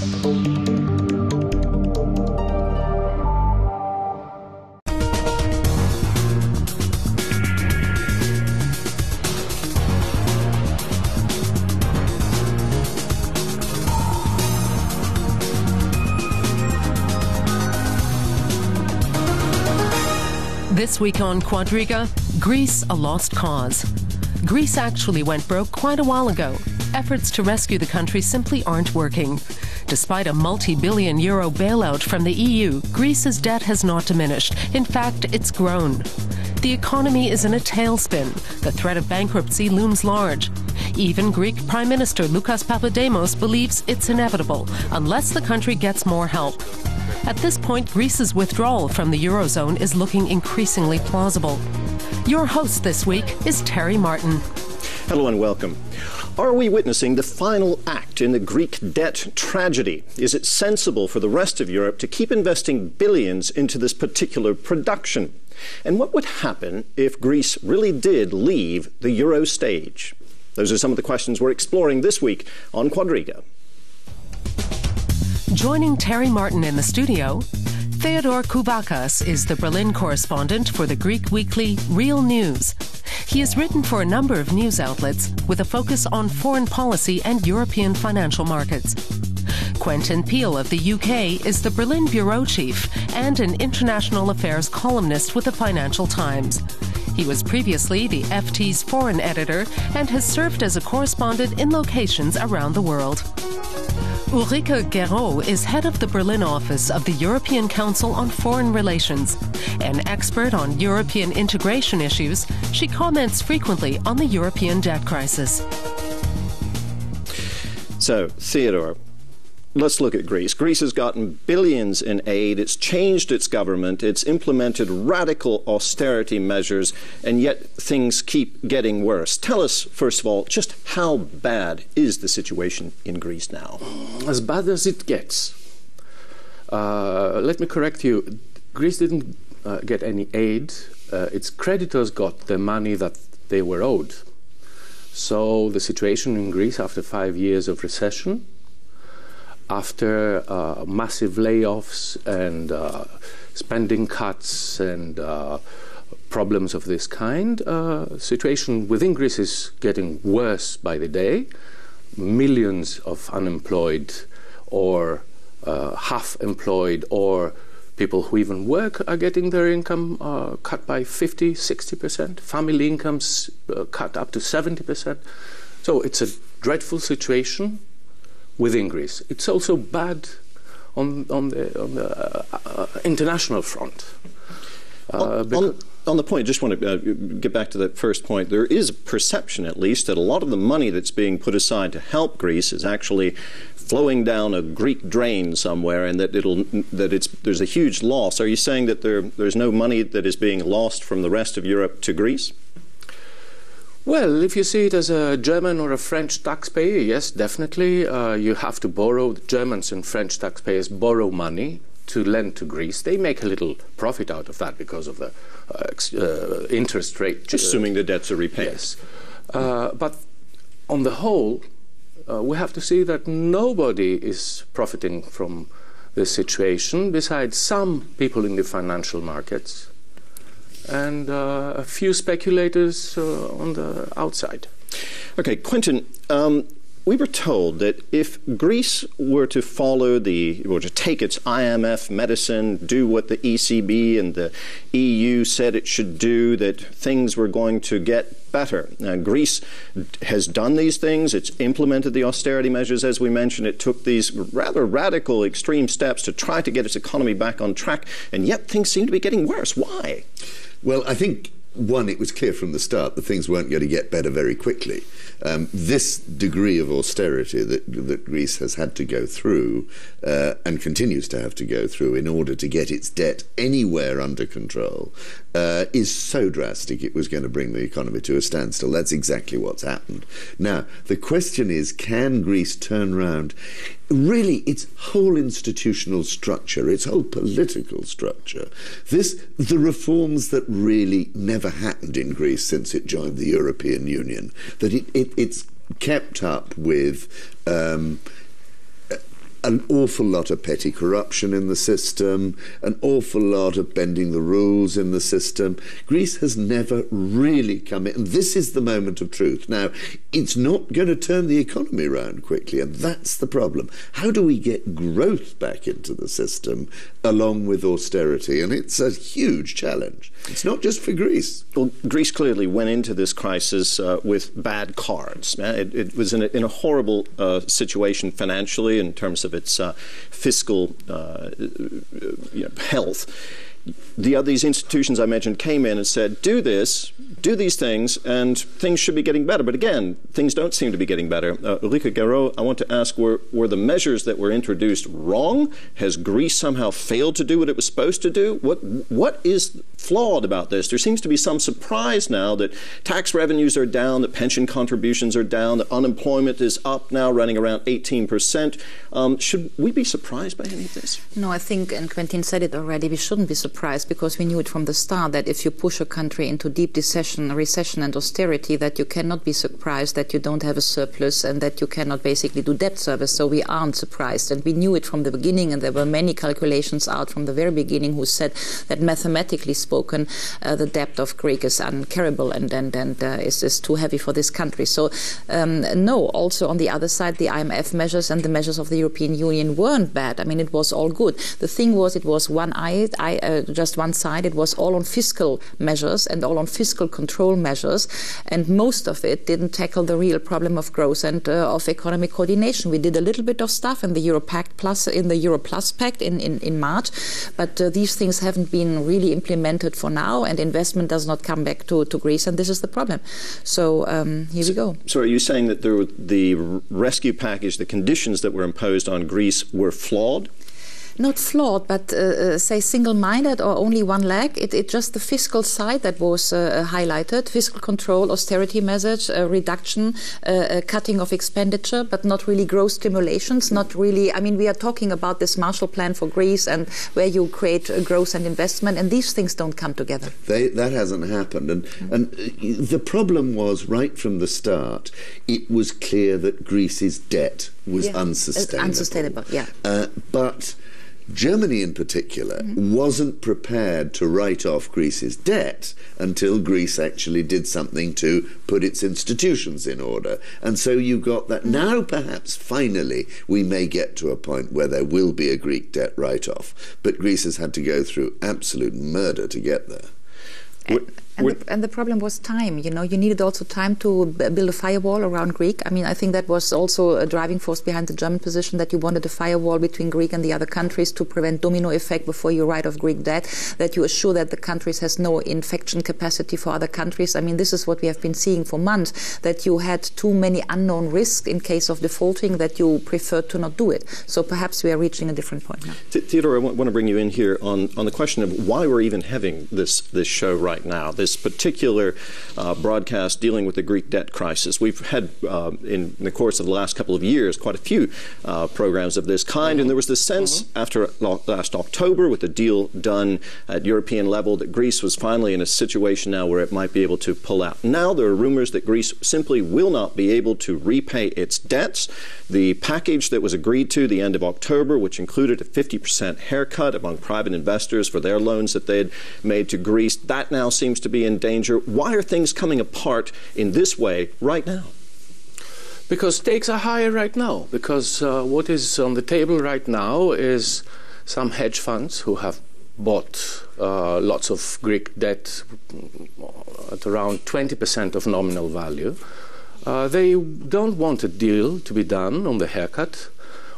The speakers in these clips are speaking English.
This week on Quadriga, Greece, a lost cause. Greece actually went broke quite a while ago. Efforts to rescue the country simply aren't working. Despite a multi-billion euro bailout from the EU, Greece's debt has not diminished. In fact, it's grown. The economy is in a tailspin. The threat of bankruptcy looms large. Even Greek Prime Minister Lucas Papademos believes it's inevitable unless the country gets more help. At this point, Greece's withdrawal from the Eurozone is looking increasingly plausible. Your host this week is Terry Martin. Hello and welcome. Are we witnessing the final act in the Greek debt tragedy? Is it sensible for the rest of Europe to keep investing billions into this particular production? And what would happen if Greece really did leave the Euro stage? Those are some of the questions we're exploring this week on Quadriga. Joining Terry Martin in the studio, Theodore Kouvakas is the Berlin correspondent for the Greek weekly Real News. He has written for a number of news outlets with a focus on foreign policy and European financial markets. Quentin Peel of the UK is the Berlin bureau chief and an international affairs columnist with the Financial Times. He was previously the FT's foreign editor and has served as a correspondent in locations around the world. Ulrike Guérot is head of the Berlin office of the European Council on Foreign Relations. An expert on European integration issues, she comments frequently on the European debt crisis. So, Theodore, let's look at Greece. Greece has gotten billions in aid. It's changed its government. It's implemented radical austerity measures, and yet things keep getting worse. Tell us, first of all, just how bad is the situation in Greece now? As bad as it gets. Let me correct you. Greece didn't get any aid. Its creditors got the money that they were owed. So the situation in Greece after 5 years of recession, after massive layoffs and spending cuts and problems of this kind, situation within Greece is getting worse by the day. Millions of unemployed or half-employed or people who even work are getting their income cut by 50, 60%. Family incomes cut up to 70%. So it's a dreadful situation within Greece. It's also bad on the international front. On the point, I just want to get back to that first point. There is a perception, at least, that a lot of the money that's being put aside to help Greece is actually flowing down a Greek drain somewhere, and that there's a huge loss. Are you saying that there's no money that is being lost from the rest of Europe to Greece? Well, if you see it as a German or a French taxpayer, yes, definitely. You have to borrow. Germans and French taxpayers borrow money to lend to Greece. They make a little profit out of that because of the interest rate. Assuming the debts are repaid. Yes. But on the whole, we have to see that nobody is profiting from this situation besides some people in the financial markets and a few speculators on the outside. Okay, Quentin, we were told that if Greece were to follow or to take its IMF medicine, do what the ECB and the EU said it should do, that things were going to get better. Now, Greece has done these things. It's implemented the austerity measures, as we mentioned. It took these rather radical, extreme steps to try to get its economy back on track, and yet things seem to be getting worse. Why? Well, I think, one, it was clear from the start that things weren't going to get better very quickly. This degree of austerity that Greece has had to go through and continues to have to go through in order to get its debt anywhere under control is so drastic it was going to bring the economy to a standstill. That's exactly what's happened. Now, the question is, can Greece turn around really its whole institutional structure, its whole political structure, the reforms that really never happened in Greece since it joined the European Union, that it's kept up with an awful lot of petty corruption in the system, an awful lot of bending the rules in the system. Greece has never really come in, and this is the moment of truth. Now, it's not going to turn the economy around quickly, and that's the problem. How do we get growth back into the system along with austerity? And it's a huge challenge. It's not just for Greece. Well, Greece clearly went into this crisis with bad cards. It was in a horrible situation financially in terms of its fiscal health. These institutions I mentioned came in and said, do this, do these things, and things should be getting better. But again, things don't seem to be getting better. Ulrike Guérot, I want to ask, were the measures that were introduced wrong? Has Greece somehow failed to do what it was supposed to do? What is flawed about this? There seems to be some surprise now that tax revenues are down, that pension contributions are down, that unemployment is up now, running around 18%. Should we be surprised by any of this? No, I think, and Quentin said it already, we shouldn't be surprised, because we knew it from the start that if you push a country into deep recession and austerity, that you cannot be surprised that you don't have a surplus and that you cannot basically do debt service. So we aren't surprised, and we knew it from the beginning, and there were many calculations out from the very beginning who said that mathematically spoken the debt of Greece is uncarable and is too heavy for this country. So no, also on the other side, the IMF measures and the measures of the European Union weren't bad. I mean, it was all good. The thing was, it was just one side. It was all on fiscal measures and all on fiscal control measures, and most of it didn't tackle the real problem of growth and of economic coordination. We did a little bit of stuff in the Euro Plus Pact in March, but these things haven't been really implemented for now, and investment does not come back to Greece, and this is the problem. So here we go. So are you saying that the rescue package, the conditions that were imposed on Greece were flawed? Not flawed, but say single-minded or only one leg. It's just the fiscal side that was highlighted: fiscal control, austerity measures, reduction, cutting of expenditure, but not really growth stimulations. Not really. I mean, we are talking about this Marshall Plan for Greece, and where you create growth and investment, and these things don't come together. That hasn't happened, and the problem was right from the start. It was clear that Greece's debt was unsustainable. Unsustainable, yeah. But Germany in particular wasn't prepared to write off Greece's debt until Greece actually did something to put its institutions in order. And so you got that. Now perhaps finally we may get to a point where there will be a Greek debt write-off. But Greece has had to go through absolute murder to get there. And the problem was time. You know, you needed also time to build a firewall around Greece. I mean, I think that was also a driving force behind the German position, that you wanted a firewall between Greece and the other countries to prevent domino effect before you write off Greek debt, that you assure that the countries has no infection capacity for other countries. I mean, this is what we have been seeing for months, that you had too many unknown risks in case of defaulting, that you preferred to not do it. So perhaps we are reaching a different point now. Theodore, I want to bring you in here on the question of why we're even having this show right now, this particular broadcast dealing with the Greek debt crisis. We've had, in the course of the last couple of years, quite a few programs of this kind, and there was this sense after last October, with the deal done at European level, that Greece was finally in a situation now where it might be able to pull out. Now there are rumors that Greece simply will not be able to repay its debts. The package that was agreed to the end of October, which included a 50% haircut among private investors for their loans that they had made to Greece, that now seems to be in danger. Why are things coming apart in this way right now? Because stakes are higher right now. Because what is on the table right now is some hedge funds who have bought lots of Greek debt at around 20% of nominal value. They don't want a deal to be done on the haircut,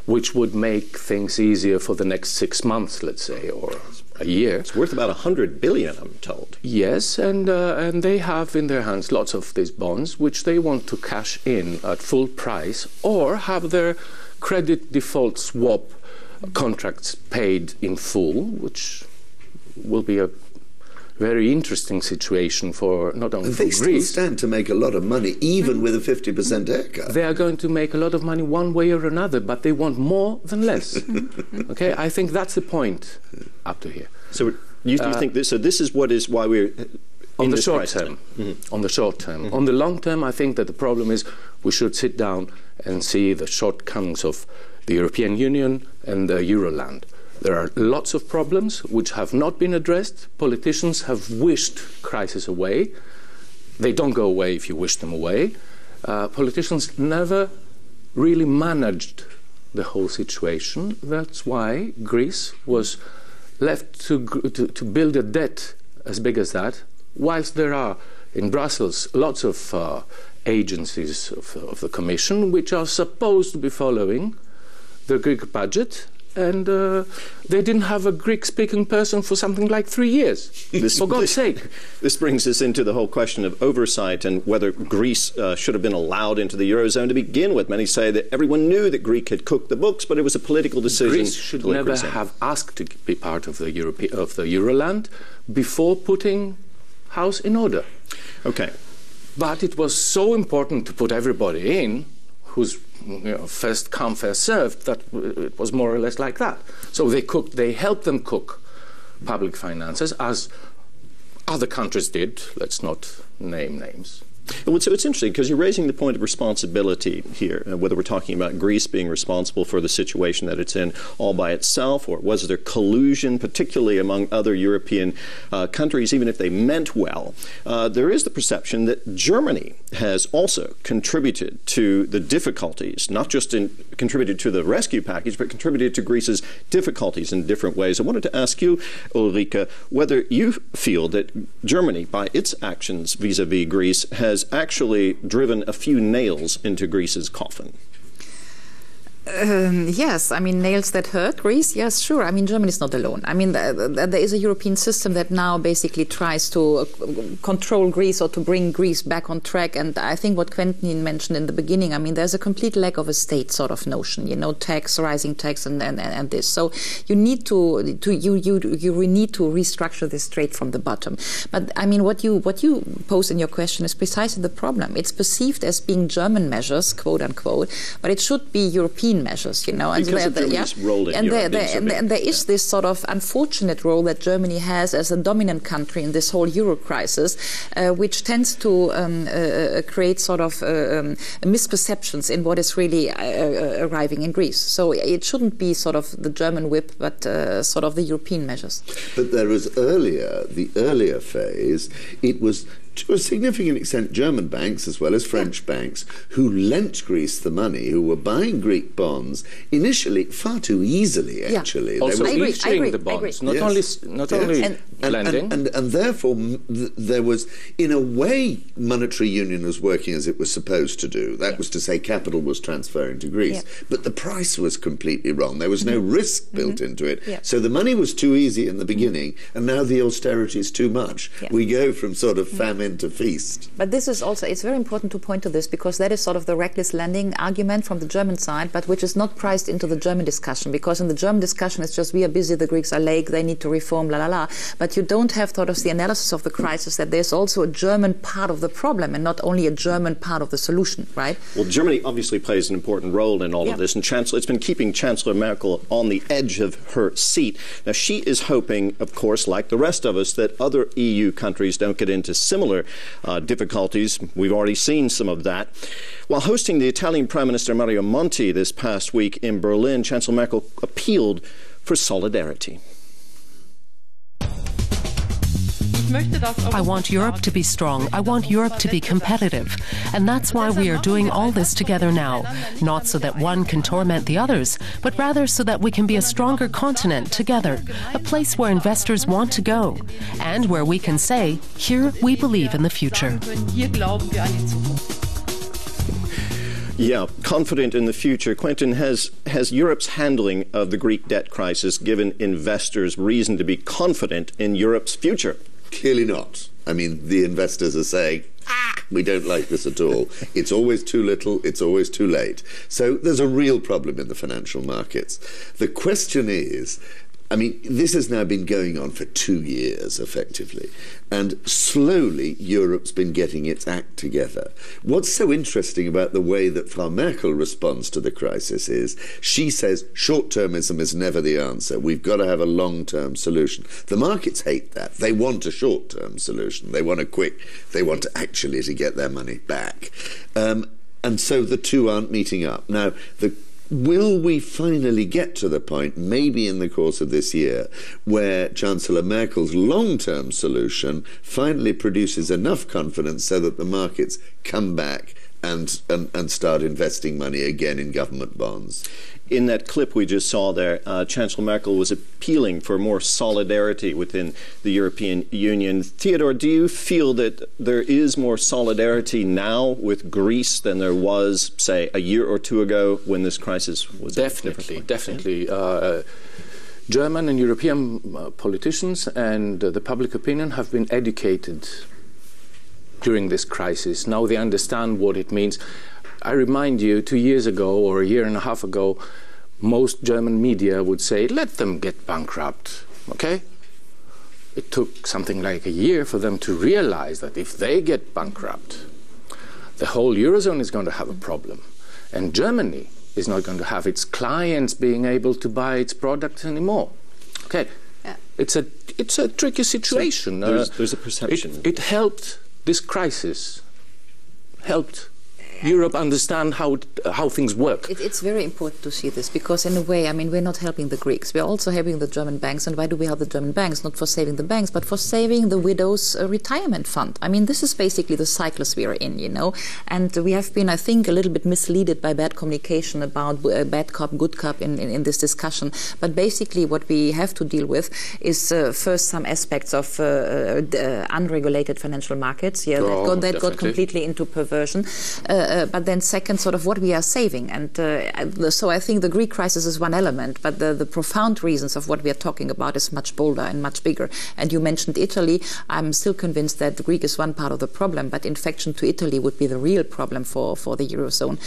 which would make things easier for the next 6 months, let's say, or a year. It's worth about 100 billion, I'm told. Yes, and they have in their hands lots of these bonds, which they want to cash in at full price or have their credit default swap contracts paid in full, which will be a very interesting situation for not only for Greece. They still stand to make a lot of money, even with a 50% haircut. They are going to make a lot of money one way or another, but they want more than less. Okay, I think that's the point up to here. So you think this? So this is why we're on the short term. On the short term. On the long term, I think that the problem is we should sit down and see the shortcomings of the European Union and the Euroland. There are lots of problems which have not been addressed. Politicians have wished crisis away. They don't go away if you wish them away. Politicians never really managed the whole situation. That's why Greece was left to build a debt as big as that, whilst there are in Brussels lots of agencies of the Commission which are supposed to be following the Greek budget, and they didn't have a Greek-speaking person for something like 3 years, for God's sake. This brings us into the whole question of oversight and whether Greece should have been allowed into the Eurozone to begin with. Many say that everyone knew that Greece had cooked the books, but it was a political decision. Greece should never have asked to be part of the Euroland before putting house in order. Okay. But it was so important to put everybody in who's first come, first served, that it was more or less like that. So they helped them cook public finances, as other countries did. Let's not name names. So it's interesting because you're raising the point of responsibility here, whether we're talking about Greece being responsible for the situation that it's in all by itself, or was there collusion, particularly among other European countries, even if they meant well. There is the perception that Germany has also contributed to the difficulties, not just contributed to the rescue package, but contributed to Greece's difficulties in different ways. I wanted to ask you, Ulrike, whether you feel that Germany, by its actions vis-à-vis Greece, has actually driven a few nails into Greece's coffin. Yes, I mean, nails that hurt Greece, yes, sure. I mean, Germany is not alone. I mean, there is a European system that now basically tries to control Greece or to bring Greece back on track. And I think what Quentin mentioned in the beginning, I mean, there's a complete lack of a state sort of notion, tax, rising tax, and this. So you need to need to restructure this straight from the bottom. But I mean, what you pose in your question is precisely the problem. It's perceived as being German measures, quote unquote, but it should be European measures, and there is this sort of unfortunate role that Germany has as a dominant country in this whole Euro crisis, which tends to create sort of misperceptions in what is really arriving in Greece. So it shouldn't be sort of the German whip, but sort of the European measures. But there was the earlier phase, it was to a significant extent German banks as well as French banks who lent Greece the money, who were buying Greek bonds initially far too easily, actually. Also issuing the bonds, not only lending. And therefore there was, in a way, monetary union was working as it was supposed to do. That was to say capital was transferring to Greece. But the price was completely wrong. There was no risk built into it. So the money was too easy in the beginning, and now the austerity is too much. We go from sort of famine to feast. But this is also, it's very important to point to this, because that is sort of the reckless lending argument from the German side, but which is not priced into the German discussion, because in the German discussion it's just, we are busy, the Greeks are late, they need to reform, la la la. But you don't have sort of the analysis of the crisis that there's also a German part of the problem and not only a German part of the solution, right? Well, Germany obviously plays an important role in all of this, and it's been keeping Chancellor Merkel on the edge of her seat. Now, she is hoping, of course, like the rest of us, that other EU countries don't get into similar difficulties. We've already seen some of that. While hosting the Italian Prime Minister Mario Monti this past week in Berlin, Chancellor Merkel appealed for solidarity. I want Europe to be strong. I want Europe to be competitive. And that's why we are doing all this together now. Not so that one can torment the others, but rather so that we can be a stronger continent together. A place where investors want to go. And where we can say, here we believe in the future. Yeah, confident in the future. Quentin, has Europe's handling of the Greek debt crisis given investors reason to be confident in Europe's future? Clearly not. I mean, the investors are saying, we don't like this at all. It's always too little, it's always too late. So there's a real problem in the financial markets. The question is, I mean, this has now been going on for 2 years, effectively, and slowly Europe's been getting its act together. What's so interesting about the way that Frau Merkel responds to the crisis is she says short-termism is never the answer. We've got to have a long-term solution. The markets hate that. They want a short-term solution. They want actually to get their money back. And so the two aren't meeting up. Now, will we finally get to the point, maybe in the course of this year, where Chancellor Merkel's long-term solution finally produces enough confidence so that the markets come back and start investing money again in government bonds? In that clip we just saw there, Chancellor Merkel was appealing for more solidarity within the European Union. Theodore, do you feel that there is more solidarity now with Greece than there was, say, a year or two ago when this crisis was? Definitely. German and European politicians and the public opinion have been educated during this crisis. Now they understand what it means. I remind you, 2 years ago or a year and a half ago, most German media would say, let them get bankrupt, okay? It took something like a year for them to realize that if they get bankrupt, the whole Eurozone is going to have a problem. And Germany is not going to have its clients being able to buy its products anymore. Okay, yeah. It's a tricky situation. So there's a perception. It helped, this crisis helped Europe understand how things work. It's very important to see this because, in a way, I mean, we're not helping the Greeks. We're also helping the German banks. And why do we help the German banks? Not for saving the banks, but for saving the widows' retirement fund. I mean, this is basically the cycles we are in, you know. And we have been, I think, a little bit misleaded by bad communication about bad cop, good cop in this discussion. But basically, what we have to deal with is first some aspects of unregulated financial markets. Yeah, that got completely into perversion. But then second, sort of what we are saving. And so I think the Greek crisis is one element, but the profound reasons of what we are talking about is much bolder and much bigger. And you mentioned Italy. I'm still convinced that the Greek is one part of the problem, but infection to Italy would be the real problem for the Eurozone,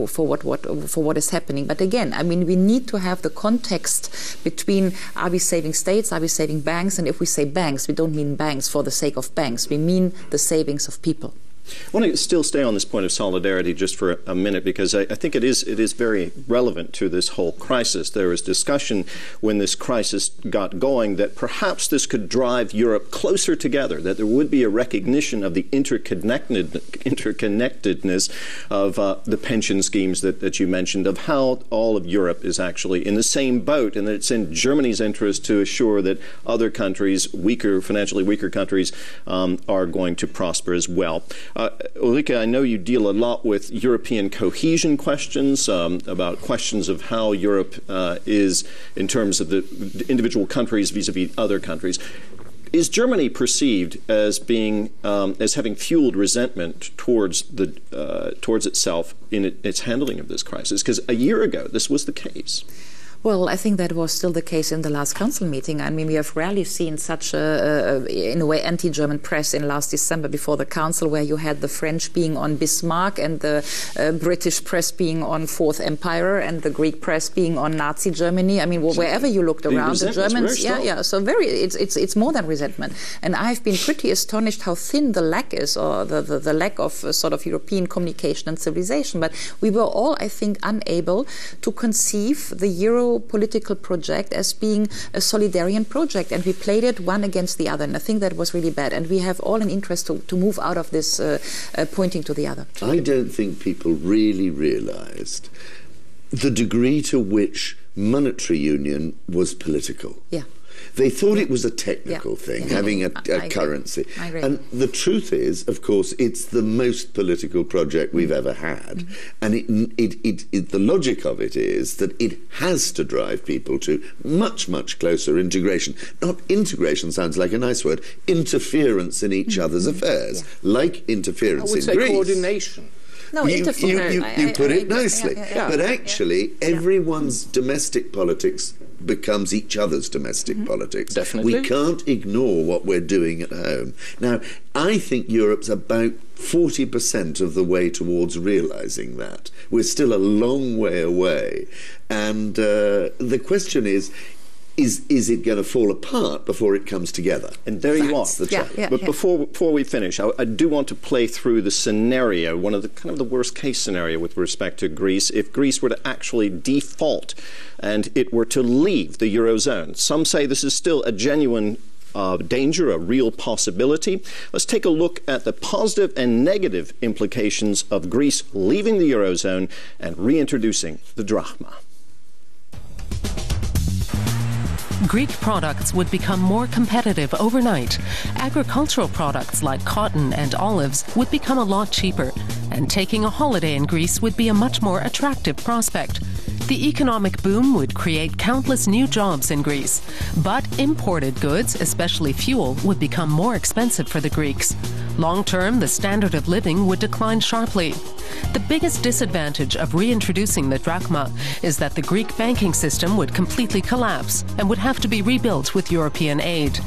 for what is happening. But again, I mean, we need to have the context between are we saving states, are we saving banks? And if we say banks, we don't mean banks for the sake of banks. We mean the savings of people. I want to still stay on this point of solidarity just for a minute because I think it is very relevant to this whole crisis. There was discussion when this crisis got going that perhaps this could drive Europe closer together, that there would be a recognition of the interconnectedness of the pension schemes that you mentioned, of how all of Europe is actually in the same boat, and that it's in Germany's interest to assure that other countries, financially weaker countries, are going to prosper as well. Ulrike, I know you deal a lot with European cohesion questions, about questions of how Europe is in terms of the individual countries vis-a-vis other countries. Is Germany perceived as being as having fueled resentment towards itself in its handling of this crisis? Because a year ago, this was the case. Well, I think that was still the case in the last council meeting. I mean, we have rarely seen such in a way, anti-German press in last December before the council, where you had the French being on Bismarck and the British press being on Fourth Empire and the Greek press being on Nazi Germany. I mean, wherever you looked around, the Germans, so it's more than resentment. And I've been pretty astonished how thin the lack is, or the lack of sort of European communication and civilization. But we were all, I think, unable to conceive the Euro political project as being a solidarian project, and we played it one against the other, and I think that was really bad, and we have all an interest to move out of this pointing to the other. I don't think people really realised the degree to which monetary union was political. Yeah. They thought it was a technical thing, having a currency. I agree. And the truth is, of course, it's the most political project we've ever had. And the logic of it is that it has to drive people to much, much closer integration. Not integration sounds like a nice word. Interference in each other's affairs, like interference in Greece. I would say coordination. No, you put it nicely. But actually, everyone's domestic politics becomes each other's domestic politics. Definitely. We can't ignore what we're doing at home. Now, I think Europe's about 40% of the way towards realising that. We're still a long way away. And the question is it going to fall apart before it comes together? And there you are. But before we finish, I do want to play through the scenario, one of the kind of the worst case scenario with respect to Greece, if Greece were to actually default and it were to leave the Eurozone. Some say this is still a genuine danger, a real possibility. Let's take a look at the positive and negative implications of Greece leaving the Eurozone and reintroducing the drachma. Greek products would become more competitive overnight. Agricultural products like cotton and olives would become a lot cheaper, and taking a holiday in Greece would be a much more attractive prospect. The economic boom would create countless new jobs in Greece, but imported goods, especially fuel, would become more expensive for the Greeks. Long term, the standard of living would decline sharply. The biggest disadvantage of reintroducing the drachma is that the Greek banking system would completely collapse and would have to be rebuilt with European aid.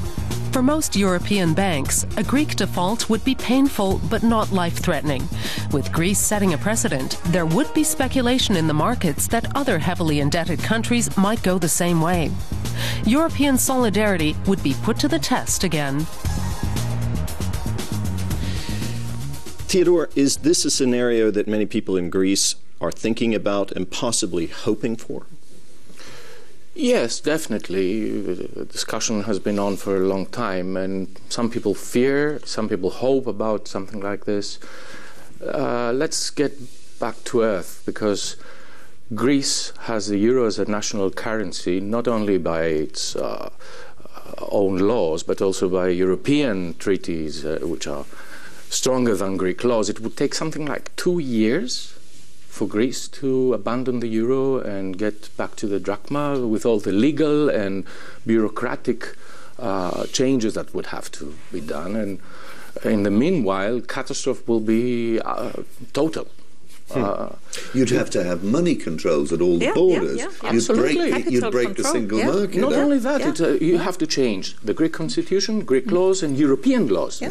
For most European banks, a Greek default would be painful but not life-threatening. With Greece setting a precedent, there would be speculation in the markets that other heavily indebted countries might go the same way. European solidarity would be put to the test again. Theodore, is this a scenario that many people in Greece are thinking about and possibly hoping for? Yes, definitely. The discussion has been on for a long time, and some people fear, some people hope about something like this. Let's get back to earth, because Greece has the euro as a national currency, not only by its own laws, but also by European treaties, which are stronger than Greek laws. It would take something like 2 years for Greece to abandon the euro and get back to the drachma, with all the legal and bureaucratic changes that would have to be done. And in the meanwhile, catastrophe will be total. You'd have to have money controls at all the borders. You'd break the single market. Not only that, you have to change the Greek constitution, Greek laws, and European laws.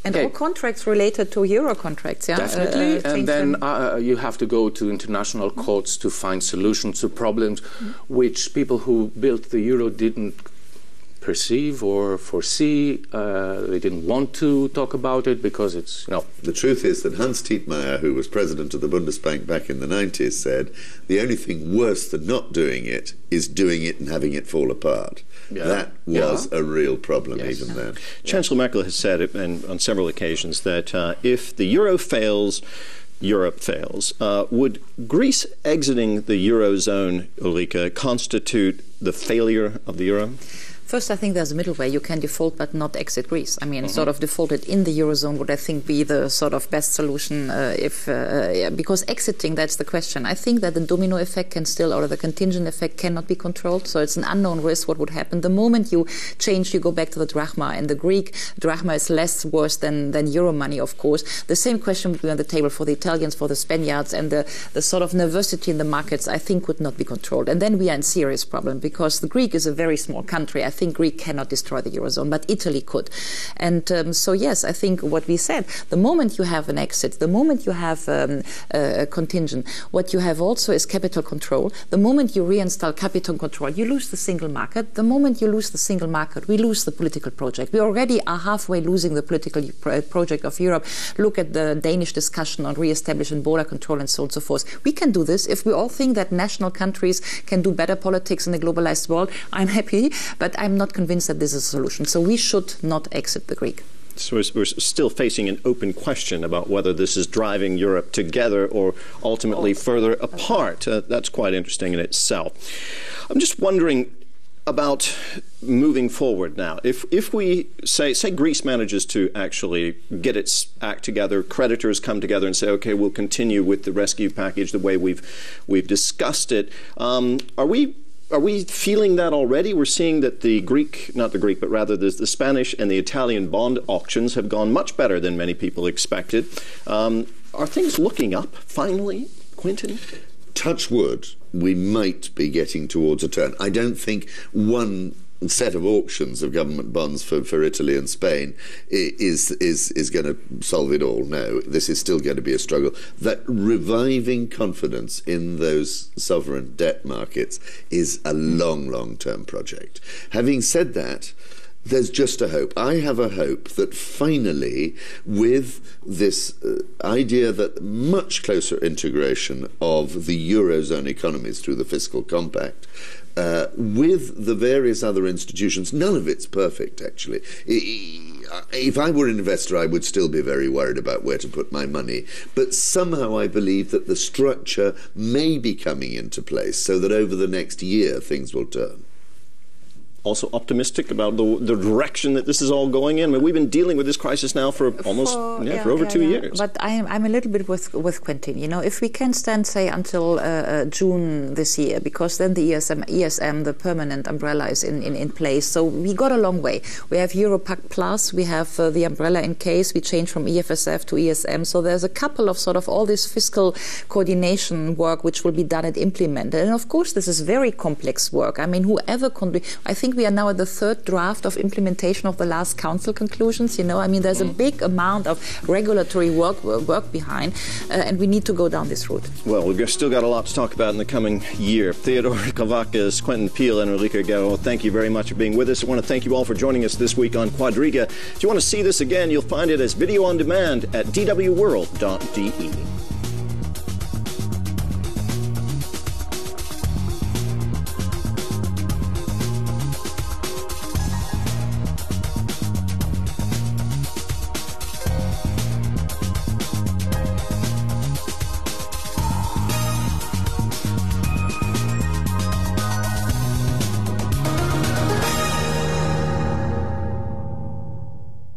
And all contracts related to euro contracts, Definitely. And then you have to go to international courts to find solutions to problems which people who built the euro didn't perceive or foresee. They didn't want to talk about it because it's, The truth is that Hans Tietmeyer, who was president of the Bundesbank back in the 90s, said the only thing worse than not doing it is doing it and having it fall apart. That was a real problem even then. Chancellor Merkel has said on several occasions that if the euro fails, Europe fails. Would Greece exiting the Eurozone, Ulrike, constitute the failure of the euro? First, I think there's a middle way. You can default but not exit Greece. I mean, sort of defaulted in the Eurozone would, I think, be the sort of best solution because exiting, that's the question. I think that the domino effect can still, or the contingent effect cannot be controlled. So it's an unknown risk what would happen. The moment you change, you go back to the drachma. And the Greek drachma is less worse than euro money, of course. The same question would be on the table for the Italians, for the Spaniards, and the sort of nervosity in the markets, I think, would not be controlled. And then we are in serious problem because the Greek is a very small country. I think Greece cannot destroy the Eurozone, but Italy could. And so, yes, I think what we said, the moment you have an exit, the moment you have a contingent, what you have also is capital control. The moment you reinstall capital control, you lose the single market. The moment you lose the single market, we lose the political project. We already are halfway losing the political project of Europe. Look at the Danish discussion on re-establishing border control and so on and so forth. We can do this. If we all think that national countries can do better politics in a globalized world, I'm happy, but I'm not convinced that this is a solution. So we should not exit the Greek. So we're still facing an open question about whether this is driving Europe together or ultimately further apart. That's quite interesting in itself. I'm just wondering about moving forward now. If we say Greece manages to actually get its act together, creditors come together and say, okay, we'll continue with the rescue package the way we've discussed it. Are we feeling that already? We're seeing that the Spanish and the Italian bond auctions have gone much better than many people expected. Are things looking up finally, Quentin? Touch wood, we might be getting towards a turn. I don't think one set of auctions of government bonds for Italy and Spain is going to solve it all. No, this is still going to be a struggle. That reviving confidence in those sovereign debt markets is a long-term project. Having said that, there's just a hope. I have a hope that finally, with this idea that much closer integration of the Eurozone economies through the fiscal compact, with the various other institutions. None of it's perfect, actually. If I were an investor, I would still be very worried about where to put my money. But somehow I believe that the structure may be coming into place so that over the next year things will turn. Also optimistic about the direction that this is all going in? I mean, we've been dealing with this crisis now for over 2 years. But I'm a little bit with Quentin. You know, if we can stand, say, until June this year, because then the ESM, the permanent umbrella, is in place. So we got a long way. We have Europact Plus, we have the umbrella in case we change from EFSF to ESM. So there's a couple of sort of all this fiscal coordination work which will be done and implemented. And of course, this is very complex work. I mean, whoever I think we are now at the third draft of implementation of the last council conclusions. You know, I mean, there's a big amount of regulatory work behind, and we need to go down this route. Well, we've still got a lot to talk about in the coming year. Theodore Kouvakas, Quentin Peel, and Ulrike Guérot, thank you very much for being with us. I want to thank you all for joining us this week on Quadriga. If you want to see this again, you'll find it as video on demand at dwworld.de.